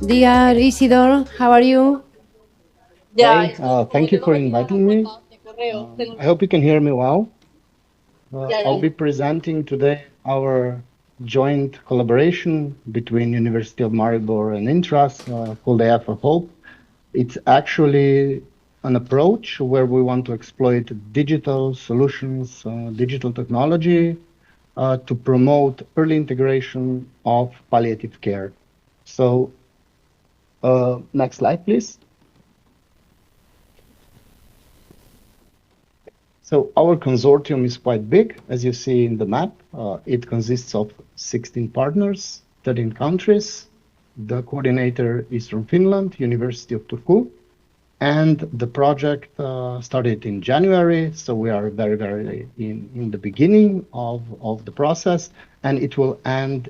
Dear Isidor, how are you? Hey, thank you for inviting me. I hope you can hear me well. I'll be presenting today our joint collaboration between University of Maribor and Intras called AI for Hope. It's actually an approach where we want to exploit digital solutions, digital technology to promote early integration of palliative care. So, next slide, please. So our consortium is quite big, as you see in the map. It consists of 16 partners, 13 countries. The coordinator is from Finland, University of Turku. And the project started in January, so we are very in the beginning of the process, and it will end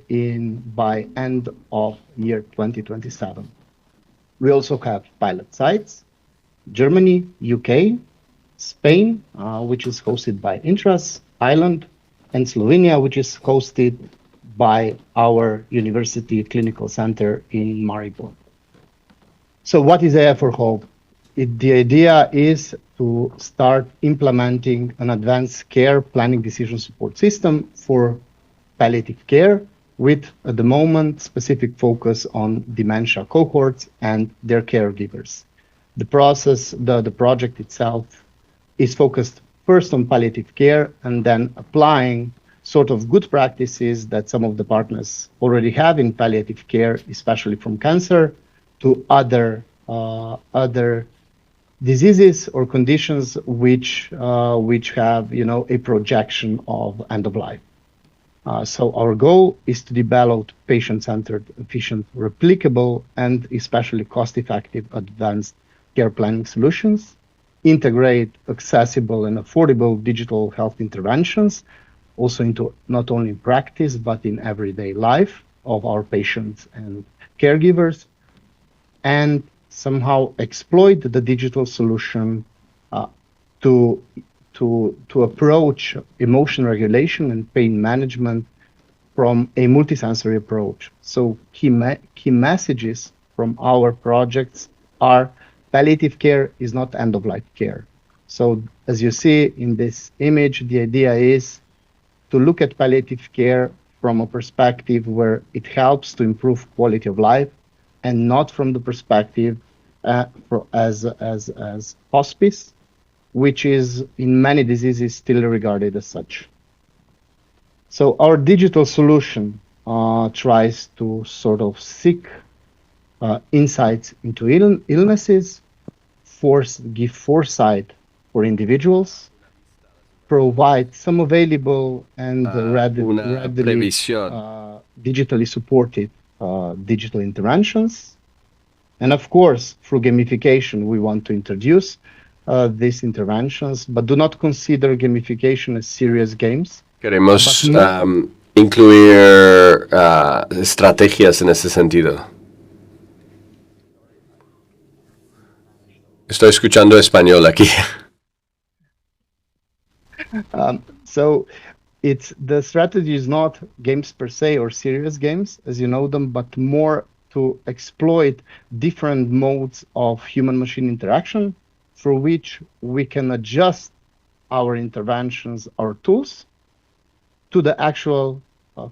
by end of year 2027. We also have pilot sites, Germany, UK, Spain, which is hosted by Intras, Ireland, and Slovenia, which is hosted by our University Clinical Center in Maribor. So what is AI for Hope? The idea is to start implementing an advanced care planning decision support system for palliative care with, at the moment, specific focus on dementia cohorts and their caregivers. The project itself is focused first on palliative care and then applying sort of good practices that some of the partners already have in palliative care, especially from cancer, to other diseases or conditions which have a projection of end of life. So our goal is to develop patient-centered, efficient, replicable, and especially cost-effective advanced care planning solutions, integrate accessible and affordable digital health interventions, also into not only practice, but in everyday life of our patients and caregivers, and somehow exploit the digital solution to approach emotion regulation and pain management from a multisensory approach. So key messages from our projects are palliative care is not end-of-life care. So as you see in this image, the idea is to look at palliative care from a perspective where it helps to improve quality of life and not from the perspective as hospice, which is in many diseases still regarded as such. So our digital solution tries to sort of seek insights into illnesses, give foresight for individuals, provide some available and readily digitally supported digital interventions. And of course, through gamification, we want to introduce these interventions, but do not consider gamification as serious games. Queremos incluir estrategias en ese sentido. Estoy escuchando español aquí. So the strategy is not games per se or serious games as you know them, but more to exploit different modes of human-machine interaction through which we can adjust our interventions, our tools, to the actual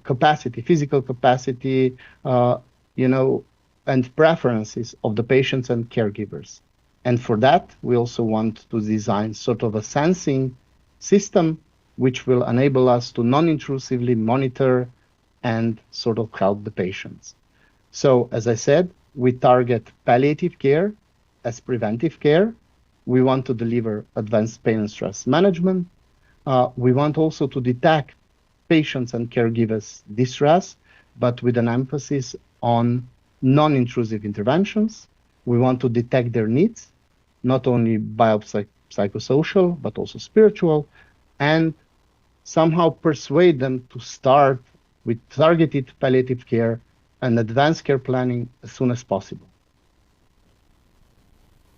capacity, physical capacity, and preferences of the patients and caregivers. And for that, we also want to design sort of a sensing system which will enable us to non-intrusively monitor and sort of help the patients. So, as I said, we target palliative care as preventive care. We want to deliver advanced pain and stress management. We want also to detect patients and caregivers' distress, but with an emphasis on non-intrusive interventions. We want to detect their needs, not only biopsychosocial, but also spiritual, and somehow persuade them to start with targeted palliative care and advanced care planning as soon as possible.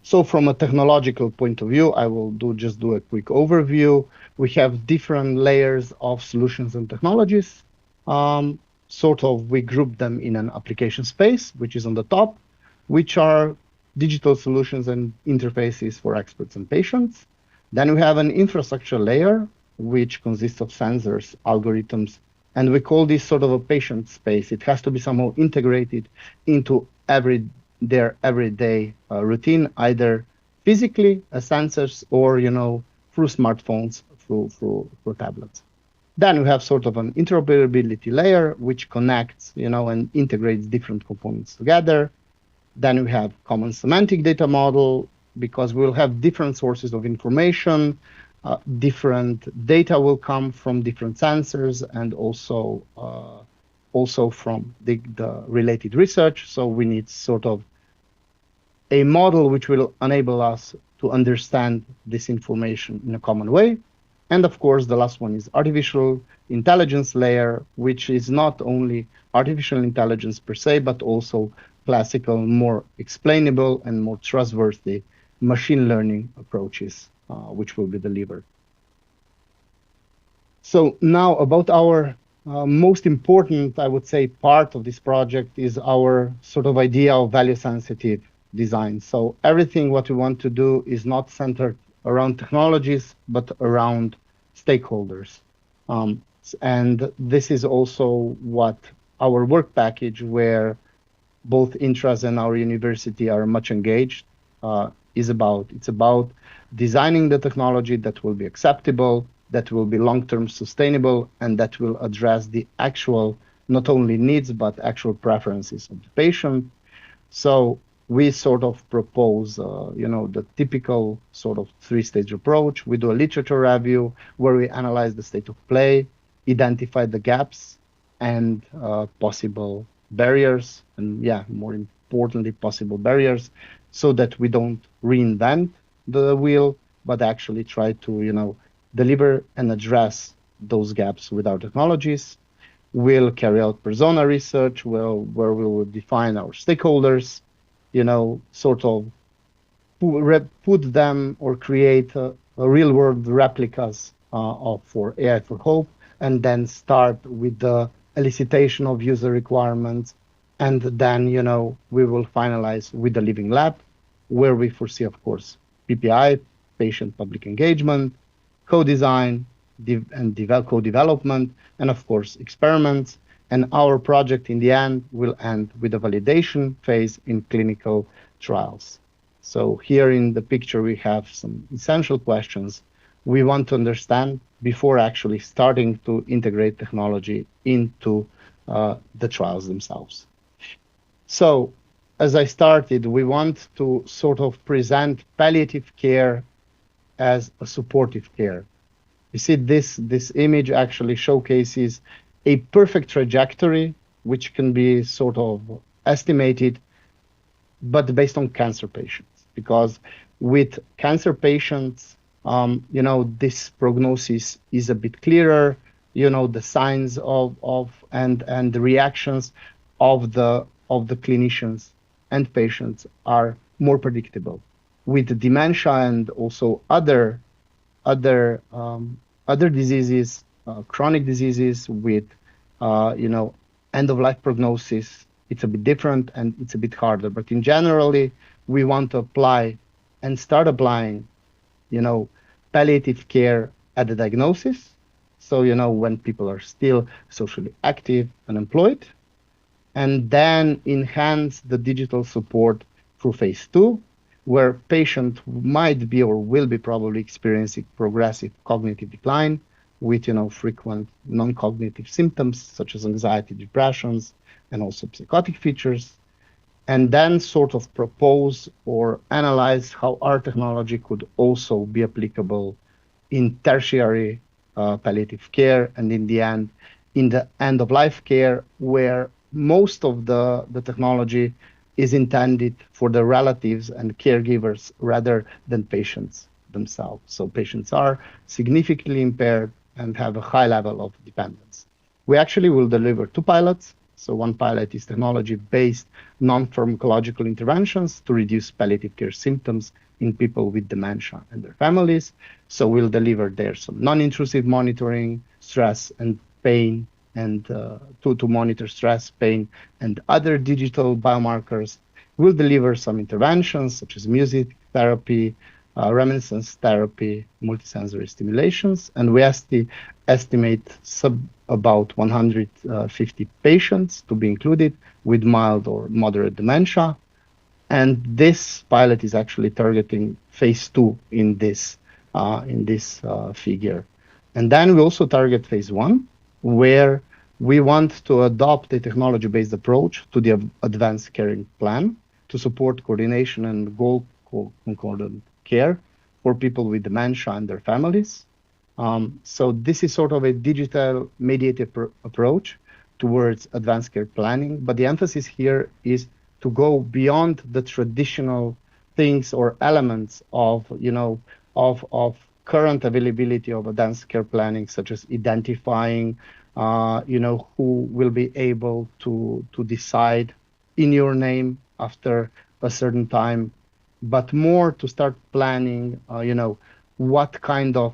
So from a technological point of view, I will just do a quick overview. We have different layers of solutions and technologies. We group them in an application space, which is on the top. which are digital solutions and interfaces for experts and patients. Then we have an infrastructure layer, which consists of sensors, algorithms, and we call this sort of a patient space. It has to be somehow integrated into their everyday routine, either physically as sensors or, through smartphones, through tablets. Then we have sort of an interoperability layer, which connects, and integrates different components together. Then we have common semantic data model, because we'll have different sources of information, different data will come from different sensors, and also from the related research. So we need sort of a model which will enable us to understand this information in a common way. And of course, the last one is artificial intelligence layer, which is not only artificial intelligence per se, but also classical, more explainable and more trustworthy machine learning approaches, which will be delivered. So now about our most important, I would say, part of this project is our sort of idea of value-sensitive design. So everything what we want to do is not centered around technologies, but around stakeholders. And this is also what our work package, where both Intras and our university are much engaged, is about. It's about designing the technology that will be acceptable, that will be long-term sustainable, and that will address the actual, not only needs, but actual preferences of the patient. So we sort of propose, the typical sort of three-stage approach. We do a literature review where we analyze the state of play, identify the gaps and possible barriers, and more importantly, possible barriers, so that we don't reinvent the wheel, but actually try to, deliver and address those gaps with our technologies. We'll carry out persona research, where we will define our stakeholders, sort of put them or create a real-world replicas for AI for Hope, and then start with the elicitation of user requirements. And then, we will finalize with the living lab, where we foresee, of course, PPI, patient public engagement, co-design, co-development, and of course, experiments. And our project in the end will end with a validation phase in clinical trials. So here in the picture, we have some essential questions we want to understand before actually starting to integrate technology into the trials themselves. So as I started, we want to sort of present palliative care as a supportive care. You see, this image actually showcases a perfect trajectory, which can be sort of estimated, but based on cancer patients. Because with cancer patients, this prognosis is a bit clearer. The signs and the reactions of the clinicians and patients are more predictable. With dementia and also other diseases, chronic diseases with, end-of-life prognosis, it's a bit different and it's a bit harder. But in generally, we want to apply and start applying, palliative care at the diagnosis. So, when people are still socially active and employed, and then enhance the digital support through phase 2, where patient might be or will be probably experiencing progressive cognitive decline with, frequent non-cognitive symptoms such as anxiety, depressions, and also psychotic features. And then sort of propose or analyze how our technology could also be applicable in tertiary palliative care, and in the end-of-life care, where most of the technology is intended for the relatives and caregivers rather than patients themselves. So patients are significantly impaired and have a high level of dependence. We actually will deliver 2 pilots. So one pilot is technology-based non-pharmacological interventions to reduce palliative care symptoms in people with dementia and their families. So we'll deliver there some non-intrusive monitoring, stress and pain, and to monitor stress, pain, and other digital biomarkers. will deliver some interventions such as music therapy, reminiscence therapy, multisensory stimulations, and we estimate about 150 patients to be included with mild or moderate dementia. And this pilot is actually targeting phase 2 in this figure. And then we also target phase 1, where we want to adopt a technology-based approach to the advanced caring plan to support coordination and goal concordant care for people with dementia and their families. So this is sort of a digital mediated approach towards advanced care planning, but the emphasis here is to go beyond the traditional things or elements of, of current availability of advanced care planning, such as identifying, who will be able to decide in your name after a certain time, but more to start planning, what kind of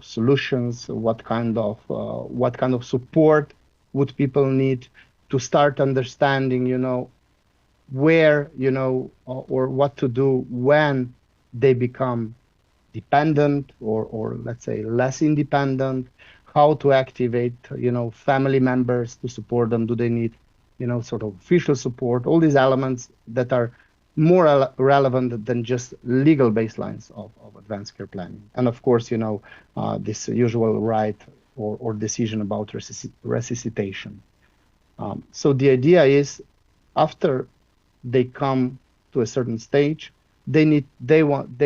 solutions, what kind of support would people need, to start understanding, where, or what to do when they become dependent or let's say less independent, how to activate, family members to support them. Do they need, sort of official support? All these elements that are more relevant than just legal baselines of advanced care planning. And of course, this usual right or decision about resuscitation. So the idea is, after they come to a certain stage, they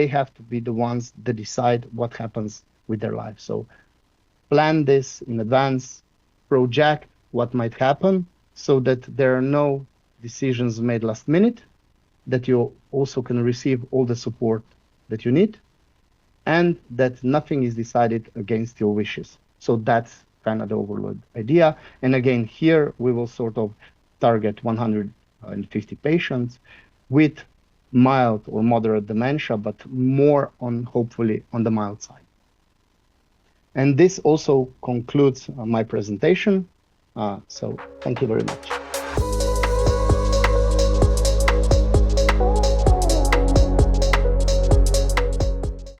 have to be the ones that decide what happens with their life. So plan this in advance, project what might happen, so that there are no decisions made last minute, that you also can receive all the support that you need, and that nothing is decided against your wishes. So that's kind of the overall idea. And again, here we will sort of target 150 patients with mild or moderate dementia, but more on, hopefully, on the mild side. And this also concludes my presentation. So thank you very much.